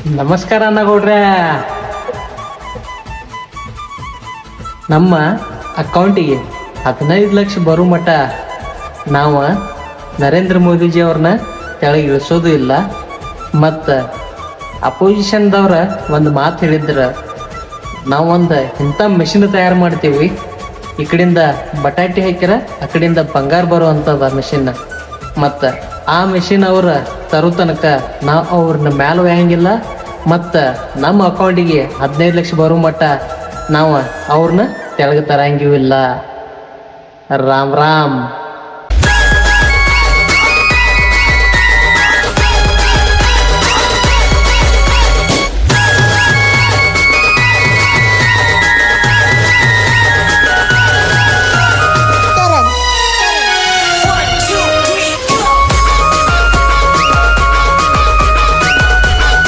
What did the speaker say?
ನಮಸ್ಕಾರ ಅನ್ನಗೌಡ್ರೆ. ನಮ್ಮ ಅಕೌಂಟಿಗೆ 15 ಲಕ್ಷ ಬರೋ ಮಟ್ಟ ನಾವು ನರೇಂದ್ರ ಮೋದಿಜಿ ಅವ್ರನ್ನ ಕೆಳಗೆ ಇಳಿಸೋದು ಇಲ್ಲ. ಮತ್ತು ಅಪೋಸಿಷನ್ದವ್ರ ಒಂದು ಮಾತು ಹೇಳಿದ್ರ, ನಾವೊಂದು ಇಂಥ ಮೆಷಿನ್ ತಯಾರು ಮಾಡ್ತೀವಿ, ಈ ಕಡೆಯಿಂದ ಬಟಾಟೆ ಹಾಕ್ಯಾರ ಆ ಕಡೆಯಿಂದ ಬಂಗಾರ ಬರುವಂಥದ್ದು ಆ ಮೆಷಿನ್. ಮತ್ತು ಆ ಮೆಷಿನ್ ಅವ್ರ ತರೋ ತನಕ ನಾವು ಅವ್ರನ್ನ ಮ್ಯಾಲ ಒಯ್ಯಂಗಿಲ್ಲ. ಮತ್ತು ನಮ್ಮ ಅಕೌಂಟಿಗೆ 15 ಲಕ್ಷ ಬರೋ ಮಟ್ಟ ನಾವು ಅವ್ರನ್ನ ತೆಳಗೆ ತರಂಗಿಲ್ಲ. ರಾಮ್ ರಾಮ್.